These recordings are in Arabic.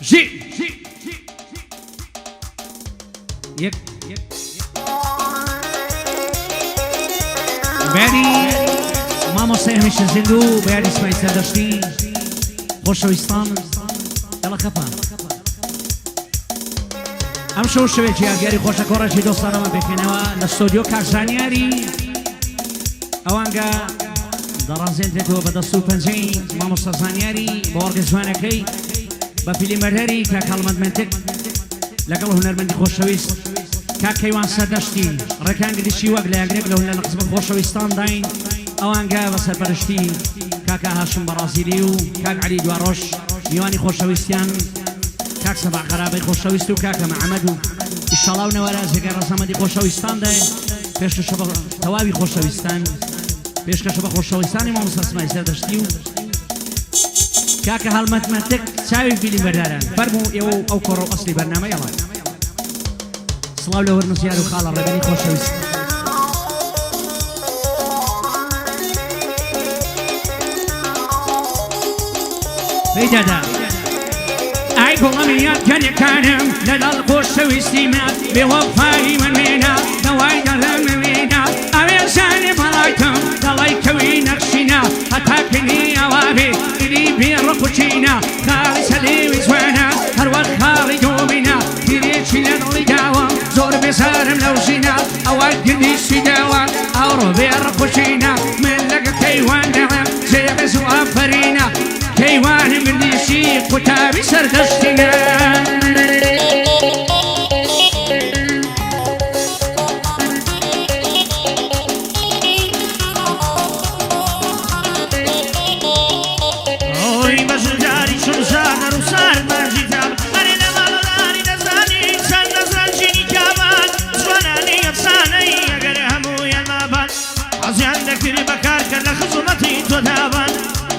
جي يك بعدی مامۆستای هەمیشە زیندوو بە یادی سوپای سەردەشتی خۆشەویستان دەڵە خەپە ئەم شەو شەوێکی یاگیاری خۆشە کۆڕێکی دۆستانەمە پێکەنەوە لە ستۆدیۆ کاکزانیاری ئەوانگە دەڕازێنرێتەوە بە دەست و پەنجەی مامۆستا زانیاری بە وەرگە جوانەکەی بە فیلمبەردەری کاک هەڵمەتمەنتێک لەگەڵ هونەرمەندی خۆشەویست کاک کەیوان سەردەشتی ڕێکانگریشی وەک لە یاگرێک لە هونەر لە قسمت خۆشەویستان داین ئەوانگە بە سەرپەرشتی کاکە هاشم بەڕازیلی و کاک عەلی دواڕۆژ میوانی خۆشەویستیان کاک سەباح خەرابەی خۆشەویست و کاکە مەحەمەد و ئیشەڵا و نەوەرازێگە ڕەسەمەندی خۆشەویستان دای پێشکەشە بە تەواوی خۆشەویستان پێشکەشە بە خۆشەویستانی مامۆستا سمای سەردەشتی و کاکە هەڵمەتمەنتێک چاوی فیلمبەرداران فەرموو ئێوە ئەو کۆڕە و ئەسلی بەرنامە یەڵا سڵاو لە وەرنووسیار و خاڵە ڕێبەری خۆشەویست بيدادا اي قوميات جريكانم لدى خۆشەویستی مات بوفاي من مينا دواي دلم مينا اوي ساني بلايتم دلاي كوي نقشنا هتاكني اوابي اللي بيرقوشينا خالي سليم زوانا هروت خالي دومنا تريتشي لدلي داوام زور بسارم لوشينا اوال قديشي داوام اورو بيرقوشينا من لقى كيوان دعم زيب زوافرينا كيوان من يشي قتابي سردشتنا اوي بزرجاري شمسان روسار ماجيتاب اني نمالاري نزاني انسان نزان جيني كابان زواناني افساني اگر همو ينابان عزيان دكري بكار كان خصومتي تدابان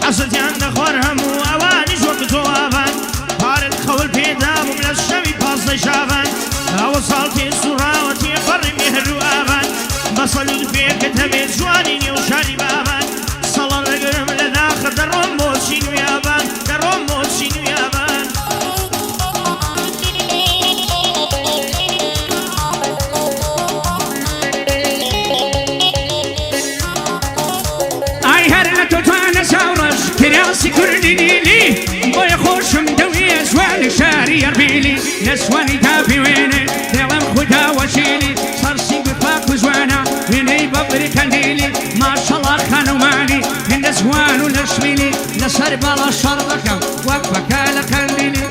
عصتيان دخور همو اواني جوك توابان بارد خول بيدام من الشمي باصي شابان اوصلتي سراوتي قري مهرو ابان بصلوا فيك تبيت جواني وشاري بابان صلى لقرم لداخل درهم موشين ويابان درهم موشين ويابان اي هرنتو توانا ساورش كراسي كرديني لي بوي خوشم دوي زواني شاري اربيلي نسواني دافي ويني دلم خدا وشيلي صرسي بفاق وزوانا ويني ببري كنديلي ما شاء الله خانو ماني من زوان ونشميلي نصر بالا شربكم وقفك على كنديلي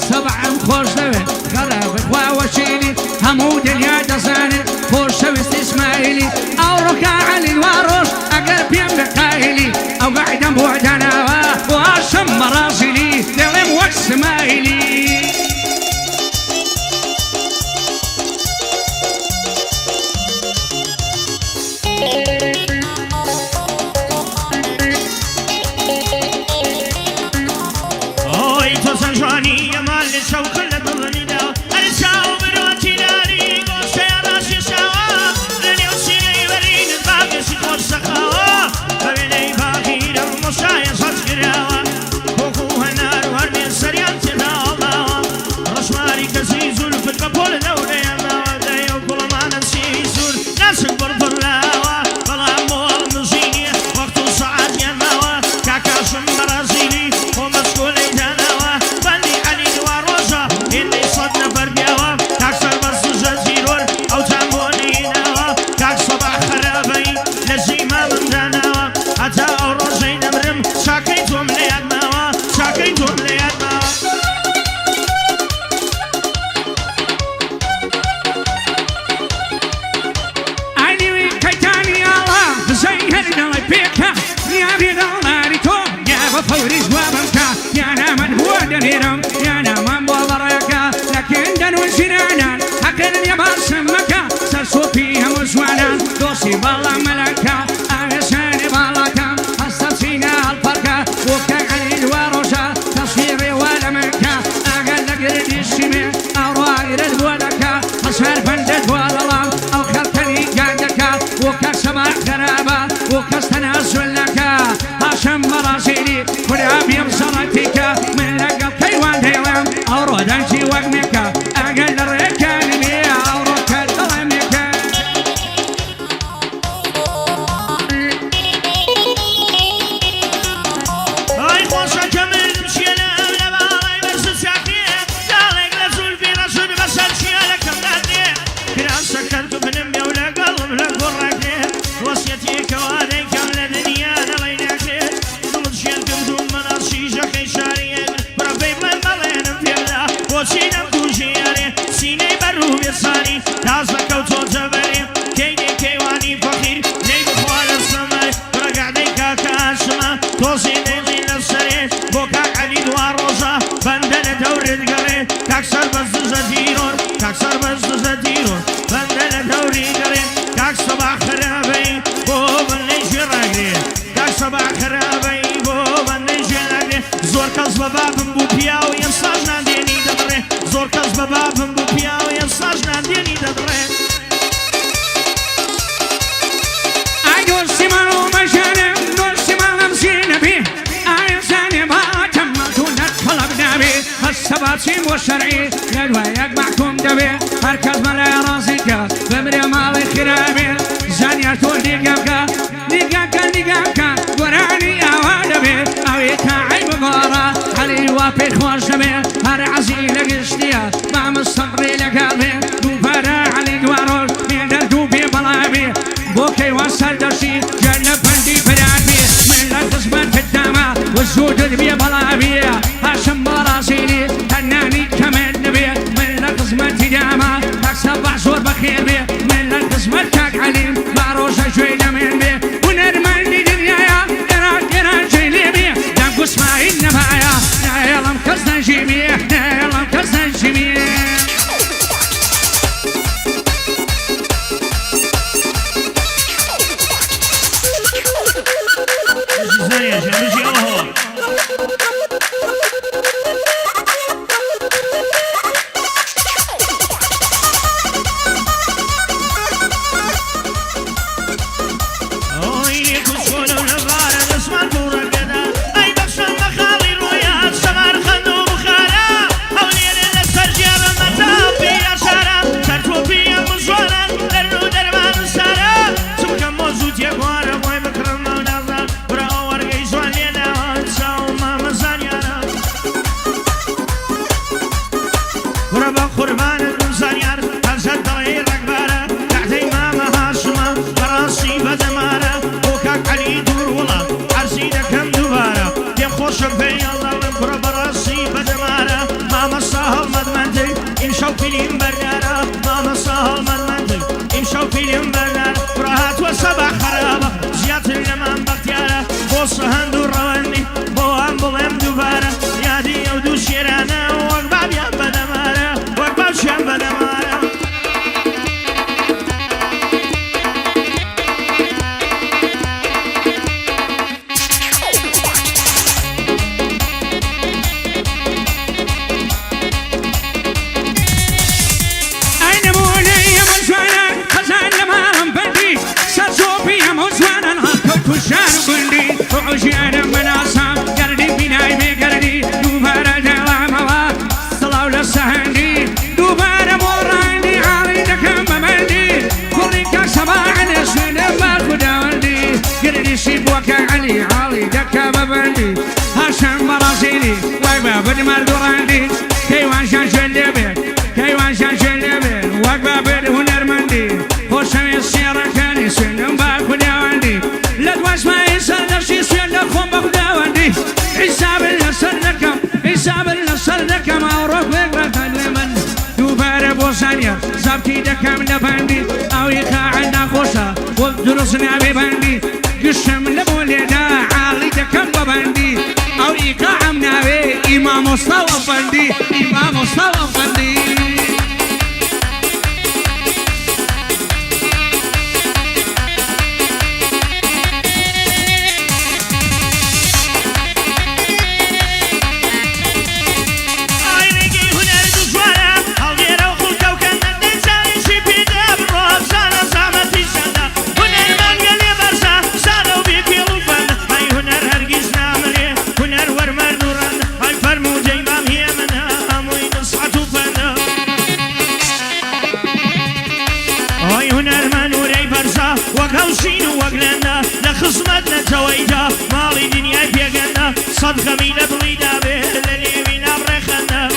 سبعا خوش دوي غراب اخوا وشيلي همود الياد زاني خوشويست اسماعيلي او ركع علي الواروش اقرب يم قايلي او قاعدا بوعدنا واشم مراسلي دلم واسماعيلي اوي توصل جواني يا مال الشوق اللي ضلني داو انا شاو بروتي ناري قوشي راسي شاوا رني وسيني ورين الباقي سيخور سخاوا فبيني باقي المشايا صدقراوا بوكوها نار ورمي سريان تداوا رشماري كزيزول في القبول دولي الله دايو كل ما نسيزول ناسك برضلاوا بلا مول مزيني وقت صعد يناوا كاكاشم برازيلي ومسكولي داناوا بني علي دواروجا اللي صدنا بربياوا كاكسر برسوجة زيرور او تاموني ناوا كاك صباح خرابي لزيما من داناوا حتى اوروجي نمرم شاكيتهم ليادناوا شاكيتهم ليادناوا علي كيتاني الله زي هرنا بيكا يا بيدالاري تو يا بفوري جوابمكا يا نامن هو دنيرم يا نامن بوضريكا لكن دنو سنانا حقن يا باسمكا سرسو فيها مزوانا دوسي بالله ملكا أغساني بالكا أسترسينا الفركا وكا علي الواروشا تصويري ولا منكا أغل قرد الشمي أرواير الولكا أسهر بندد والله أو خلقني قادكا وكا سباح غرابة وكا استنازل لكا هاشم مراسيلي كل عبيب صلاتيكا من لقب كيوان ديلم أو ميكا أقل الركان ميا وركان ميكا هاي خوشة كمل مشينا لباراي بس ساكنين دالك لزول في رسول بس الشيالك كمداتني كرام سكرت بنمي ولا قلب لا قرقني وصيتي كواني كاملة دنيا نليناكني ضمن شيالكم دون مناصيجة خيشاري بربي من ملين فيلا وشينا كوشياري سيني برو بيصاني تازلك وتو جبري كيني كيواني فقير لي بخوال السماي برقعدي كاكا السما توصي ديلي للسري بوكاك علي دوار روزا بندن دورد قري كاكسر بس زديرون كاكسر بس زديرون بندن دوري قري كاك صباح خرابي بوب النجي راقري كاك صباح خرابي بوب النجي راقري زور كز ببابم بو بياو ينصاجنا ديني دبري زور كز ببابم بو بياو ينصاجنا ديني دبري أيو السمانو مجانم دو السمان مزين بيه أيزاني ما تمتو نتطلب نبي السباتي والشرعي يدوى يجمعكم دبي هركز ملا راسك بمري مالي خرابي زانياتو لقاكا لقاكا قراني أوادبي أويكا عيب غارة علي وابي خوشبي هر عزيلة قشتيا مع مستمري لقابي دوبارا علي دواروش من الدوبي بلابي بوكي وصل درسي جنب بندي بلابي من القسمة في الدماء والزود البي بلابي هاشم براسيلي تناني كمان نبي من القسمة في الدماء تكسب بعزور بخير بي من القسمة كاك عليم باروشة شوية من بي ونرمان لي دنيايا قران جيلي بي دام قسمة النبايا نايلم كزنا جيمي نايلم كزنا جيمي زانية جمجي اوهو قربان الزنيار هزت ضرير رقبارة تحتي ماما هاشمة براسي بدمارة وكاك علي دور والله عرسي دكم دوبارة ديم خوش في الله ونبر براسي بدمارة ماما صاحب مدمنتي امشو فيلم برنارة ماما صاحب مدمنتي امشو فيلم برنارة براهات وصباح خرابة زيادة اليمان بختيارة بوص هندو رواني بوام بولم دوبارة يادي يودو شيرانا وقباب يا بدمارة شام بدمارة أين مولي يا مزوانا خزان لما بندي سرسوبي يا مزوانا هاكو كشان بندي وعجيانا مناصام قردي بناي بقردي دوبارة دلامة صلاة للسهندي دوبارة موراني عالي دكم بمندي كل كاك صباح نسوين باخدا ولدي قردي سيبوكا علي عالي دكم بمندي هاشم برازيلي وايبا بدمار دوراندي كيوان شان شلبي كيوان شان شلبي واقبا بالهنرمندي خوشمي السيارة كان يسلم باخدا ولدي لا تواش ما يسلم شي يسلم خون باخدا ولدي حساب لسلكم حساب لسلكم أوروك بقرة لمن دوباره بوسانيا زبطي دكم لبندي أو يخاعنا خوشا ودرسنا ببندي قشم لبولينا عالي دكم ببندي أو يقاعمنا بي إمام مصطفى بندي إمام مصطفى بندي هنر ورمر نوران هاي فرمو جيبام هي منها موين صحتو فنا صدنا تويدا مالي دنيا بيقنا صدقة ميلا بليدا به لليمينا برخنا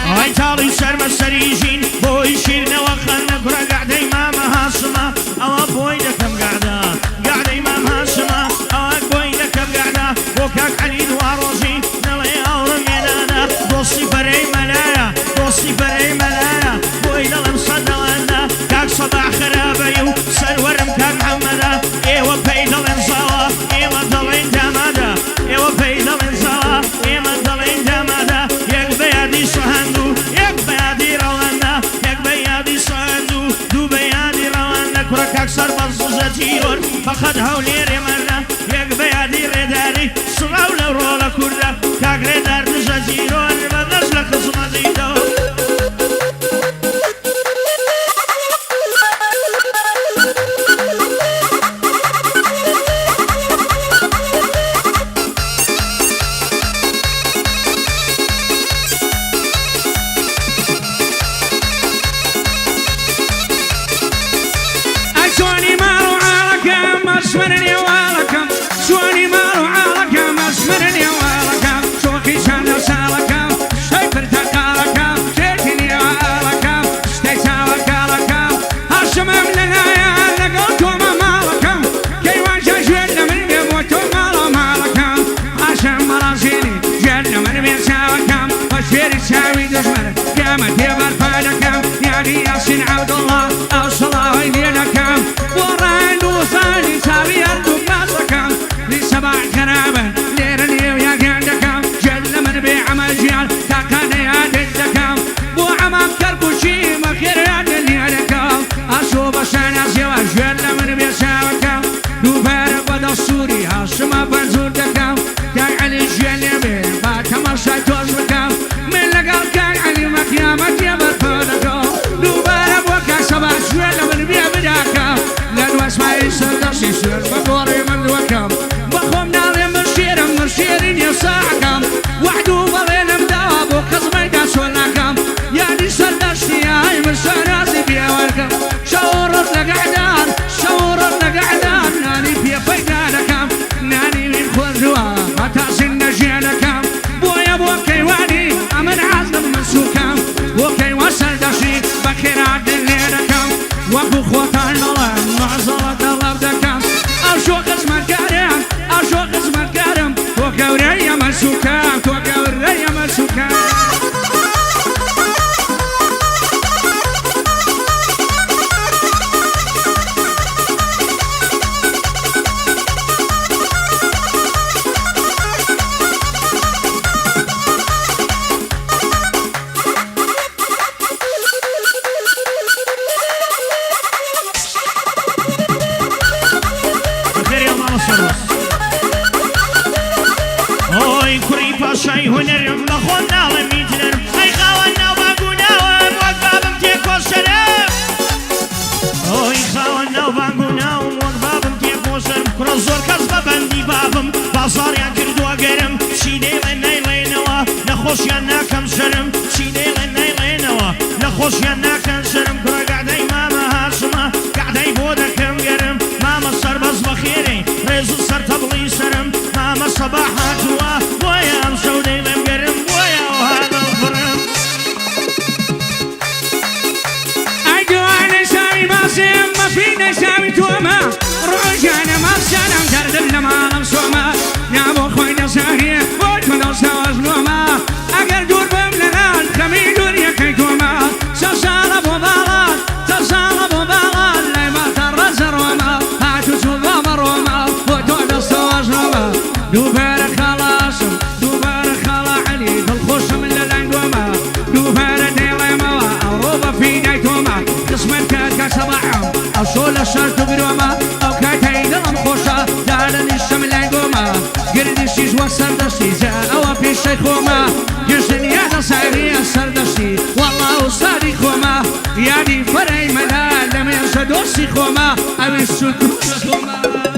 هاي تالي سرما سريجين بوي شيرنا وخلنا كرا قاعدة إمام هاشما أو بوي لكم قاعدة قاعدة إمام هاشما أو بوي لكم قاعدة وكاك علي دواروجي نلي أورم ينانا دوسي بري ملايا دوسي بري ملايا بوي للم صدلنا كاك صباح خرابيو سرورم كاك محمدا إيوة بيد الانزالا إيوة دلين دامادا إيوة بيد الانزالا إيوة دلين دامادا يك بيادي سهندو يك بيادي روانا يك بيادي سهندو دو بيادي روانا كرك أكثر بزوزتيون فقد هولي رمانا يك بيادي رداري سراونا رولا كردا كاك ردار نجزيرون بدش لك زمزيدو اسمرني والكم شواني مالو عالكم اسمرني والكم شوقي شانا سالكم شايفر تقالكم شيتني والكم استيسالك لكم هالشمام لنا يا نقلتم مالكم كي واجه جنة من بيموتوا مالو مالكم عشان مراسيني جنة من بيسالكم وشير تساوي دشمر قامت يبر فادكم يعني ياسين عبد الله او صلاة يدينكم وران وصالي سابي أرضو ماسكم لسبع كرابة ليرني ويا قندكم جل من بعمل جيال تاكاني عددكم بو عمام كركوشي مخير عدليالكم أشوف السنة سوا جل من بيساوكم دوبارك ودا السوري هاشما بنزودكم كان علي الجنبي باتما شايتوزبكم من لقال كان علي مكيامك يبرفودكم دوبارك وكا سبع جل من بيبداكم لأنو اسمعي سردسي سر بقوري من دوكم بخوم نالي مرشيرين يصاعكم وحدو بغين مدواب وقزمي داسولناكم يعني سردسي هاي مرساناسي بيوركم شعورت لقعدان ناني في فيدانكم ناني من خذوا متاسن نجيانكم بويا بوكي وادي أمن عزم منسوكم وكي وسردسي بخير عدل لينكم وابو خوطان الله معزلة الله أشو قسم الكرم أشو قسم الكرم وكوري مسوكام وكوري مسوكام اوي كوري باشاي هنرم بخون نالم ميتنر اي خاونا وباقونا وموقبابم تيكو سلام اوي خاونا وباقونا وموقبابم تيكو سلام كرا زور كزبا بندي بابم بازار يان كردو اقرم شيدي لناي لينوا نخوش يانا كم سرم شيدي لناي لينوا نخوش يانا كم سرم كرا قاعداي ماما هاشما قاعداي بودا كم قرم ماما سربز بخيري ريزو سر تبلي سرم ماما صباحات ويا مسودي لمقرم ويا وهذا الفرم أجوانا سامي باسم ما فينا سامي توما رجعنا ما سلام دردنا ما نمسوما نابو خوينا ساهي وجمنا سواز نوما أقر دور بملنا الخمي دنيا كيتوما سسال أبو بالات لا ما ترزر وما هاتو سوضا مروما وتودا سواز نوما دوبارك خلاصم دوبارك خلا علي بالخصم من الانقوما دوبارك ديلي موا أوروبا في نايتوما قسم الكاد صباحهم أصول الشرط بروما أو كاتين المخوشة دارن الشم الانقوما قرد الشيش والسردسي زاء في الشيخوما جسن يا نصيري السردسي والله صادقوما يعني فري ملا لم يصدو السيخوما أو السلطوما